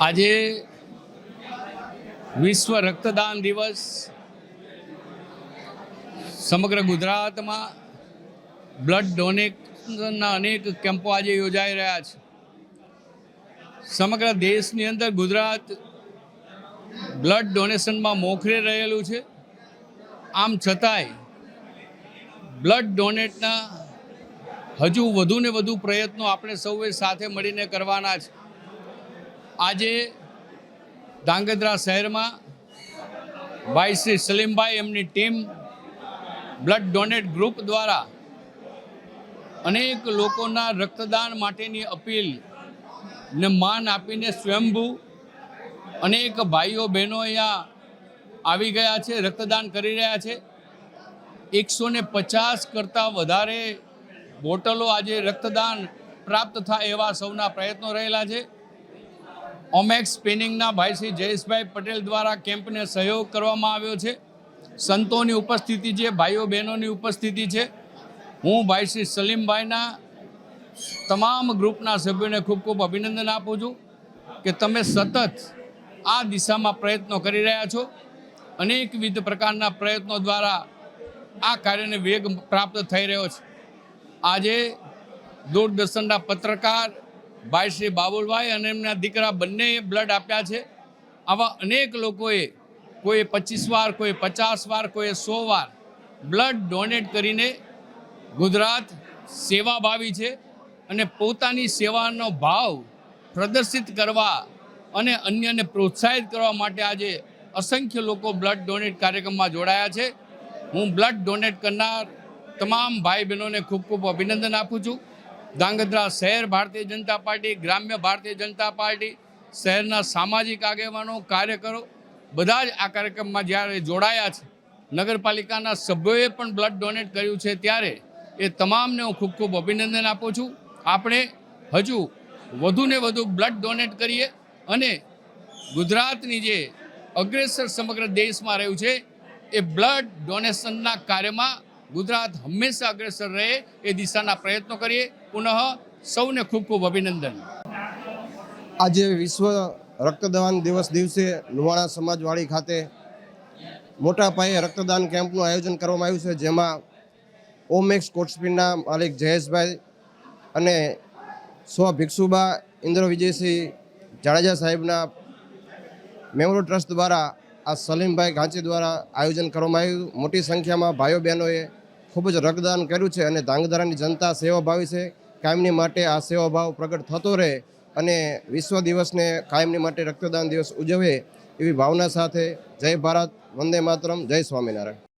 આજે વિશ્વ રક્તદાન દિવસ સમગ્ર ગુજરાતમાં બ્લડ ડોનેશનના અનેક કેમ્પો આજે યોજાઈ રહ્યા છે। સમગ્ર દેશની અંદર ગુજરાત બ્લડ ડોનેશનમાં મોખરે રહેલું છે। આમ છતાંય બ્લડ ડોનેટના હજુ વધુ ને વધુ પ્રયત્નો આપણે સૌએ સાથે મળીને કરવાના છે। આજે ધાંગધ્રા શહેરમાં ભાઈ શ્રી સલીમભાઈ એમની ટીમ બ્લડ ડોનેટ ગ્રુપ દ્વારા અનેક લોકોના રક્તદાન માટેની અપીલ ને માન આપીને સ્વયંભૂ અનેક ભાઈઓ બહેનો અહીંયા આવી ગયા છે, રક્તદાન કરી રહ્યા છે। 150 કરતાં વધારે બોટલો આજે રક્તદાન પ્રાપ્ત થાય એવા સૌના પ્રયત્નો રહેલા છે। ઓમેક્સ સ્પિનિંગના ભાઈ શ્રી જયેશભાઈ પટેલ દ્વારા કેમ્પને સહયોગ કરવામાં આવ્યો છે। સંતોની ઉપસ્થિતિ છે, ભાઈઓ બહેનોની ઉપસ્થિતિ છે। હું ભાઈ શ્રી સલીમભાઈના તમામ ગ્રુપના સભ્યોને ખૂબ ખૂબ અભિનંદન આપું છું કે તમે સતત આ દિશામાં પ્રયત્નો કરી રહ્યા છો। અનેકવિધ પ્રકારના પ્રયત્નો દ્વારા આ કાર્યને વેગ પ્રાપ્ત થઈ રહ્યો છે। આજે દૂરદર્શનના પત્રકાર ભાઈ શ્રી બાબુલભાઈ અને એમના દીકરા બંનેએ બ્લડ આપ્યા છે। આવા અનેક લોકોએ કોઈ 25 વાર, કોઈ 50 વાર, કોઈ 100 વાર બ્લડ ડોનેટ કરીને ગુજરાત સેવાભાવી છે અને પોતાની સેવાનો ભાવ પ્રદર્શિત કરવા અને અન્યને પ્રોત્સાહિત કરવા માટે આજે અસંખ્ય લોકો બ્લડ ડોનેટ કાર્યક્રમમાં જોડાયા છે। હું બ્લડ ડોનેટ કરનાર તમામ ભાઈ બહેનોને ખૂબ ખૂબ અભિનંદન આપું છું। ધાંગધ્રા શહેર ભારતીય જનતા પાર્ટી, ગ્રામ્ય ભારતીય જનતા પાર્ટી, શહેરના સામાજિક આગેવાનો, કાર્યકરો બધા જ આ કાર્યક્રમમાં જ્યારે જોડાયા છે, નગરપાલિકાના સભ્યોએ પણ બ્લડ ડોનેટ કર્યું છે, ત્યારે એ તમામને હું ખૂબ ખૂબ અભિનંદન આપું છું। આપણે હજુ વધુને વધુ બ્લડ ડોનેટ કરીએ અને ગુજરાતની જે અગ્રેસર સમગ્ર દેશમાં રહ્યું છે એ બ્લડ ડોનેશનના કાર્યમાં ગુજરાત હંમેશા અગ્રેસર રહે એ દિશાના પ્રયત્નો કરીએ। પુનઃ સૌને ખૂબ ખૂબ અભિનંદન। આજે વિશ્વ રક્તદાન દિવસે લુહાણા સમાજવાડી ખાતે મોટા પાયે રક્તદાન કેમ્પનું આયોજન કરવામાં આવ્યું છે, જેમાં ઓમેક્સ કોટસ્પિનના માલિક જયેશભાઈ અને ભિક્ષુબા ઇન્દ્ર વિજયસિંહ જાડેજા સાહેબના મેમોરિયલ ટ્રસ્ટ દ્વારા આ સલીમભાઈ ઘાંચી દ્વારા આયોજન કરવામાં આવ્યું। મોટી સંખ્યામાં ભાઈઓ બહેનોએ ખૂબ જ રક્તદાન કર્યું છે અને ધાંગધ્રાની જનતા સેવાભાવી છે। કાયમની માટે આ સેવાભાવ પ્રગટ થતો રહે અને વિશ્વ દિવસને કાયમની માટે રક્તદાન દિવસ ઉજવે એવી ભાવના સાથે જય ભારત, વંદે માતરમ, જય સ્વામિનારાયણ।